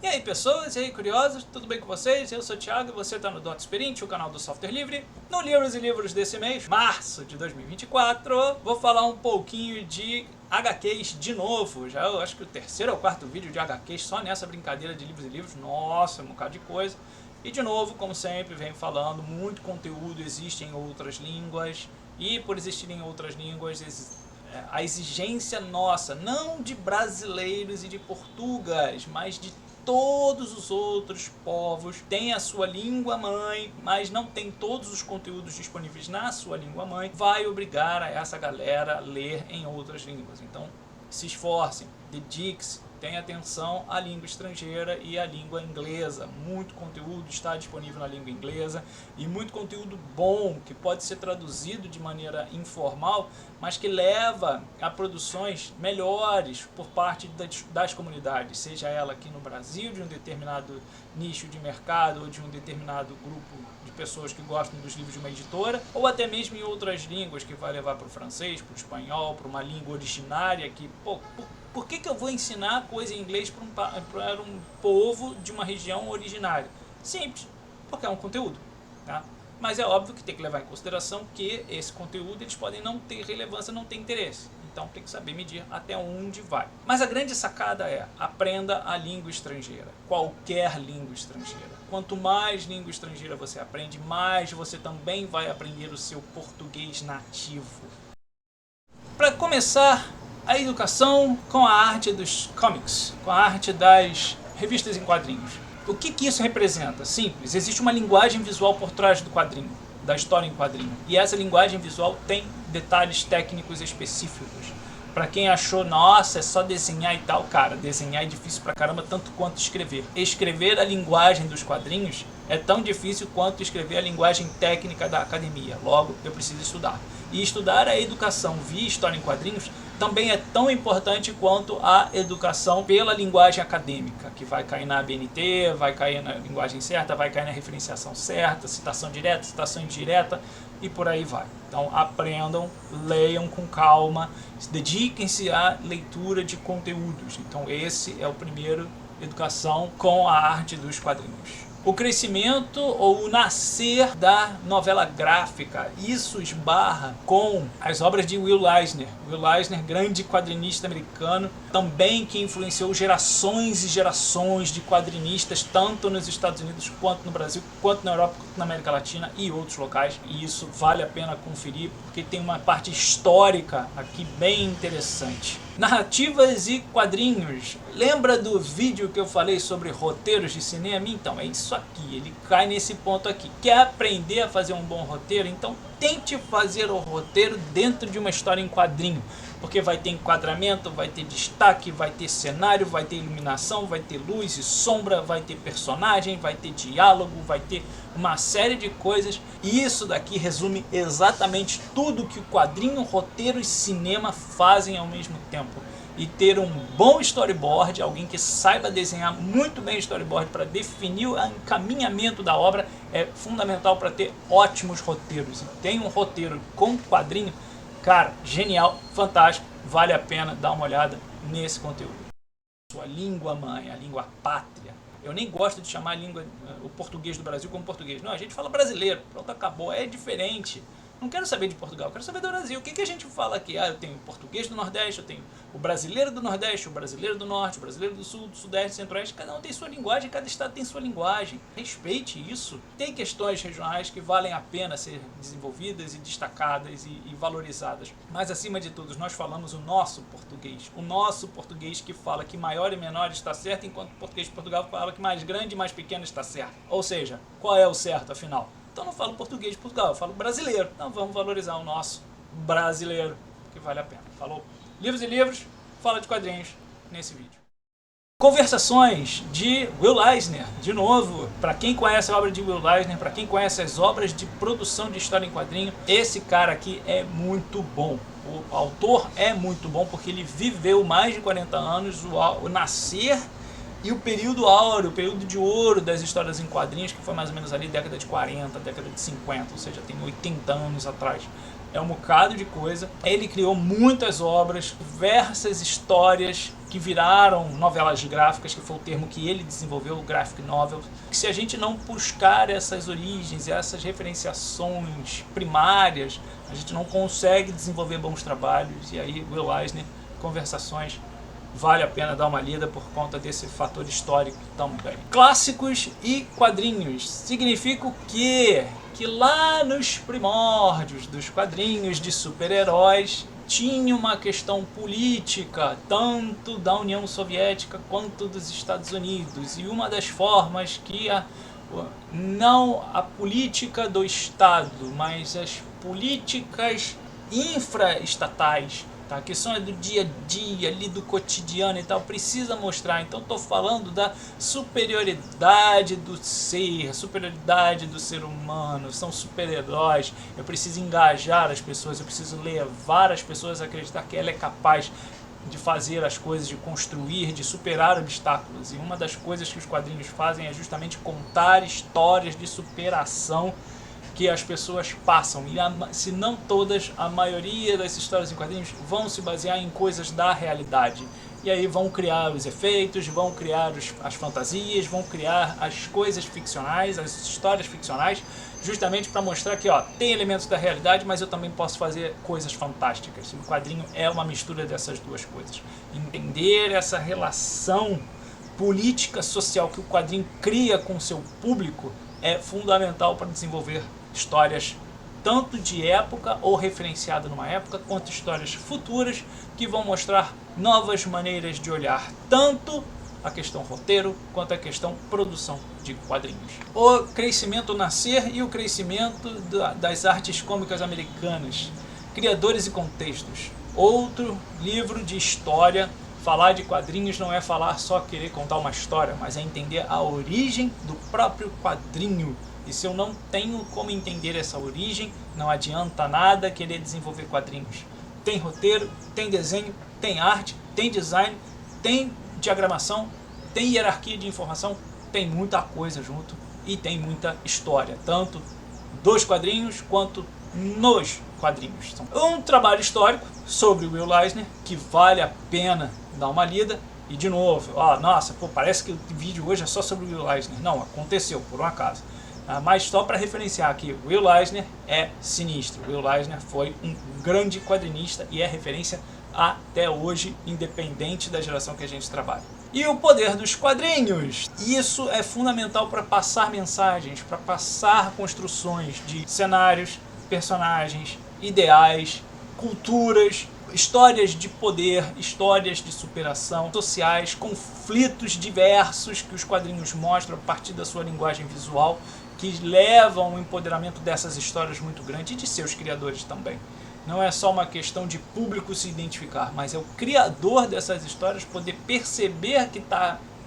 E aí pessoas, e aí curiosos, tudo bem com vocês? Eu sou o Thiago e você está no Dot Experience, o canal do software livre. No Livros e Livros desse mês, março de 2024, vou falar um pouquinho de HQs de novo. Já eu acho que o terceiro ou quarto vídeo de HQs só nessa brincadeira de livros e livros. Nossa, um bocado de coisa. E de novo, como sempre, venho falando, muito conteúdo existe em outras línguas. E por existir em outras línguas, a exigência nossa, não de brasileiros e de portugueses, mas de todos os outros povos, tem a sua língua mãe, mas não tem todos os conteúdos disponíveis na sua língua mãe, vai obrigar a essa galera a ler em outras línguas. Então se esforcem, dediquem-se, tenha atenção à língua estrangeira e à língua inglesa. Muito conteúdo está disponível na língua inglesa e muito conteúdo bom que pode ser traduzido de maneira informal, mas que leva a produções melhores por parte das comunidades, seja ela aqui no Brasil, de um determinado nicho de mercado ou de um determinado grupo de pessoas que gostam dos livros de uma editora, ou até mesmo em outras línguas, que vai levar para o francês, para o espanhol, para uma língua originária que, por que eu vou ensinar coisa em inglês para um povo de uma região originária? Simples, porque é um conteúdo, tá? Mas é óbvio que tem que levar em consideração que esse conteúdo eles podem não ter relevância, não ter interesse. Então tem que saber medir até onde vai. Mas a grande sacada é, aprenda a língua estrangeira, qualquer língua estrangeira. Quanto mais língua estrangeira você aprende, mais você também vai aprender o seu português nativo. Para começar, a educação com a arte dos comics, com a arte das revistas em quadrinhos. O que isso representa? Simples, existe uma linguagem visual por trás do quadrinho, da história em quadrinho. E essa linguagem visual tem detalhes técnicos específicos. Para quem achou, nossa, é só desenhar e tal, cara, desenhar é difícil pra caramba, tanto quanto escrever. Escrever a linguagem dos quadrinhos é tão difícil quanto escrever a linguagem técnica da academia. Logo, eu preciso estudar. E estudar a educação via história em quadrinhos também é tão importante quanto a educação pela linguagem acadêmica, que vai cair na ABNT, vai cair na linguagem certa, vai cair na referenciação certa, citação direta, citação indireta e por aí vai. Então aprendam, leiam com calma, dediquem-se à leitura de conteúdos. Então esse é o primeiro, educação com a arte dos quadrinhos. O crescimento ou o nascer da novela gráfica, isso esbarra com as obras de Will Eisner. Will Eisner, grande quadrinista americano, também que influenciou gerações e gerações de quadrinistas, tanto nos Estados Unidos, quanto no Brasil, quanto na Europa, quanto na América Latina e outros locais. E isso vale a pena conferir, porque tem uma parte histórica aqui bem interessante. Narrativas e quadrinhos. Lembra do vídeo que eu falei sobre roteiros de cinema? Então, é isso aqui, ele cai nesse ponto aqui. Quer aprender a fazer um bom roteiro? Então tente fazer o roteiro dentro de uma história em quadrinho, porque vai ter enquadramento, vai ter destaque, vai ter cenário, vai ter iluminação, vai ter luz e sombra, vai ter personagem, vai ter diálogo, vai ter uma série de coisas. E isso daqui resume exatamente tudo que o quadrinho, roteiro e cinema fazem ao mesmo tempo. E ter um bom storyboard, alguém que saiba desenhar muito bem storyboard para definir o encaminhamento da obra, é fundamental para ter ótimos roteiros. E tem um roteiro com quadrinho, cara, genial, fantástico, vale a pena dar uma olhada nesse conteúdo. Sua língua mãe, a língua pátria. Eu nem gosto de chamar a língua, o português do Brasil como português. Não, a gente fala brasileiro, pronto, acabou, é diferente. Não quero saber de Portugal, eu quero saber do Brasil. O que a gente fala aqui? Ah, eu tenho o português do Nordeste, eu tenho o brasileiro do Nordeste, o brasileiro do Norte, o brasileiro do Sul, do Sudeste, do Centro-Oeste. Cada um tem sua linguagem, cada estado tem sua linguagem. Respeite isso. Tem questões regionais que valem a pena ser desenvolvidas e destacadas e valorizadas. Mas acima de tudo, nós falamos o nosso português que fala que maior e menor está certo, enquanto o português de Portugal fala que mais grande e mais pequeno está certo. Ou seja, qual é o certo afinal? Então não falo português de Portugal, eu falo brasileiro. Então vamos valorizar o nosso brasileiro, que vale a pena. Falou? Livros e livros, fala de quadrinhos nesse vídeo. Conversações de Will Eisner, de novo, para quem conhece a obra de Will Eisner, para quem conhece as obras de produção de história em quadrinho, esse cara aqui é muito bom. O autor é muito bom porque ele viveu mais de 40 anos o nascer e o período áureo, o período de ouro das histórias em quadrinhos, que foi mais ou menos ali década de 40, década de 50, ou seja, tem 80 anos atrás. é um bocado de coisa. Ele criou muitas obras, diversas histórias que viraram novelas gráficas, que foi o termo que ele desenvolveu, o graphic novel. Se a gente não buscar essas origens, essas referenciações primárias, a gente não consegue desenvolver bons trabalhos. E aí, Will Eisner, Conversações, vale a pena dar uma lida por conta desse fator histórico também. Clássicos e quadrinhos significa o quê? Que lá nos primórdios dos quadrinhos de super-heróis tinha uma questão política, tanto da União Soviética quanto dos Estados Unidos. E uma das formas que não a política do Estado, mas as políticas infraestatais, tá, que são do dia a dia, ali do cotidiano e tal, precisa mostrar. Então estou falando da superioridade do ser, superioridade do ser humano, são super-heróis. Eu preciso engajar as pessoas, eu preciso levar as pessoas a acreditar que ela é capaz de fazer as coisas, de construir, de superar obstáculos. E uma das coisas que os quadrinhos fazem é justamente contar histórias de superação que as pessoas passam. E se não todas, a maioria das histórias em quadrinhos vão se basear em coisas da realidade. E aí vão criar os efeitos, vão criar as fantasias, vão criar as coisas ficcionais, as histórias ficcionais, justamente para mostrar que tem elementos da realidade, mas eu também posso fazer coisas fantásticas. O quadrinho é uma mistura dessas duas coisas. Entender essa relação política social que o quadrinho cria com o seu público é fundamental para desenvolver histórias tanto de época ou referenciada numa época, quanto histórias futuras que vão mostrar novas maneiras de olhar tanto a questão roteiro quanto a questão produção de quadrinhos. O crescimento nascer e o crescimento das artes cômicas americanas, criadores e contextos. Outro livro de história. Falar de quadrinhos não é falar só querer contar uma história, mas é entender a origem do próprio quadrinho. E se eu não tenho como entender essa origem, não adianta nada querer desenvolver quadrinhos. Tem roteiro, tem desenho, tem arte, tem design, tem diagramação, tem hierarquia de informação, tem muita coisa junto e tem muita história, tanto dos quadrinhos quanto nos quadrinhos. Um trabalho histórico sobre o Will Eisner que vale a pena dar uma lida. E de novo, nossa, parece que o vídeo hoje é só sobre o Will Eisner. Não, aconteceu, por um acaso. Mas só para referenciar aqui, Will Eisner é sinistro. Will Eisner foi um grande quadrinista e é referência até hoje, independente da geração que a gente trabalha. E o poder dos quadrinhos. Isso é fundamental para passar mensagens, para passar construções de cenários, personagens, ideais, culturas, histórias de poder, histórias de superação sociais, conflitos diversos que os quadrinhos mostram a partir da sua linguagem visual, que levam o empoderamento dessas histórias muito grande e de seus criadores também. Não é só uma questão de público se identificar, mas é o criador dessas histórias poder perceber que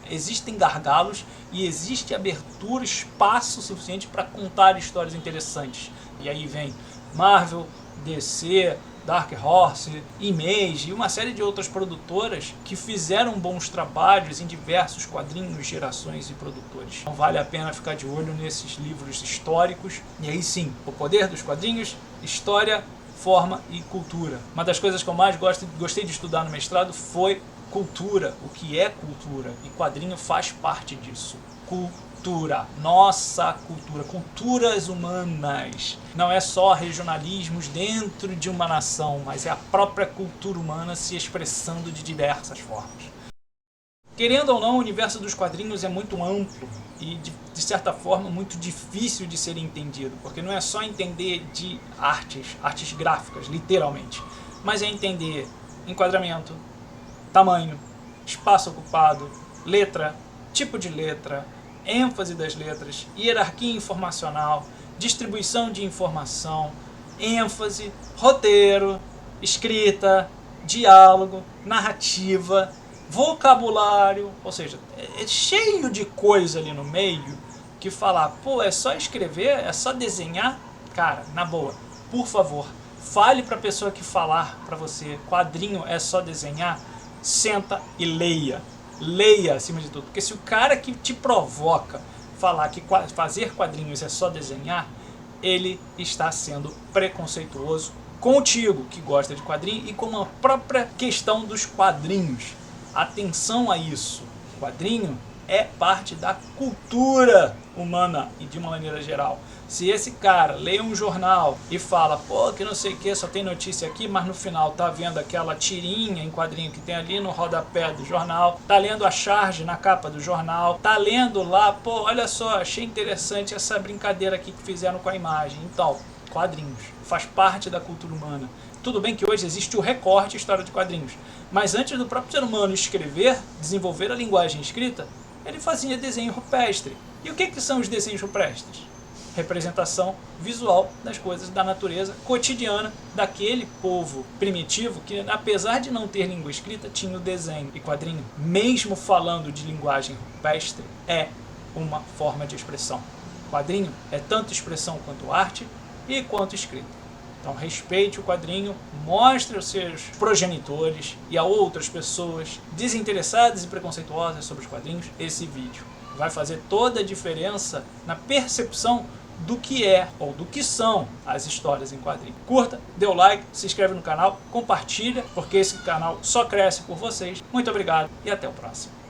existem gargalos e existe abertura, espaço suficiente para contar histórias interessantes. E aí vem Marvel, DC, Dark Horse, Image e uma série de outras produtoras que fizeram bons trabalhos em diversos quadrinhos, gerações e produtores. Então vale a pena ficar de olho nesses livros históricos. E aí sim, o poder dos quadrinhos, história, forma e cultura. Uma das coisas que eu mais gostei de estudar no mestrado foi cultura, o que é cultura. E quadrinho faz parte disso. Cultura, nossa cultura, culturas humanas. Não é só regionalismos dentro de uma nação, mas é a própria cultura humana se expressando de diversas formas. Querendo ou não, o universo dos quadrinhos é muito amplo e, de certa forma, muito difícil de ser entendido, porque não é só entender de artes gráficas, literalmente, mas é entender enquadramento, tamanho, espaço ocupado, letra, tipo de letra, ênfase das letras, hierarquia informacional, distribuição de informação, ênfase, roteiro, escrita, diálogo, narrativa, vocabulário, ou seja, é cheio de coisa ali no meio que falar, é só escrever, é só desenhar. Cara, na boa, por favor, fale para a pessoa que falar para você, quadrinho é só desenhar, senta e leia. Leia acima de tudo, porque se o cara que te provoca falar que fazer quadrinhos é só desenhar, ele está sendo preconceituoso contigo que gosta de quadrinho e com a própria questão dos quadrinhos. Atenção a isso. Quadrinho é parte da cultura humana e de uma maneira geral. Se esse cara lê um jornal e fala, pô, que não sei o que, só tem notícia aqui, mas no final tá vendo aquela tirinha em quadrinho que tem ali no rodapé do jornal, tá lendo a charge na capa do jornal, tá lendo lá, pô, olha só, achei interessante essa brincadeira aqui que fizeram com a imagem. Então, quadrinhos, faz parte da cultura humana. Tudo bem que hoje existe o recorte história de quadrinhos, mas antes do próprio ser humano escrever, desenvolver a linguagem escrita, ele fazia desenho rupestre. E o que são os desenhos rupestres? Representação visual das coisas da natureza cotidiana daquele povo primitivo que, apesar de não ter língua escrita, tinha o desenho. E quadrinho, mesmo falando de linguagem rupestre, é uma forma de expressão. Quadrinho é tanto expressão quanto arte e quanto escrita. Então respeite o quadrinho, mostre aos seus progenitores e a outras pessoas desinteressadas e preconceituosas sobre os quadrinhos esse vídeo. Vai fazer toda a diferença na percepção do que é ou do que são as histórias em quadrinho. Curta, dê o like, se inscreve no canal, compartilha, porque esse canal só cresce por vocês. Muito obrigado e até o próximo.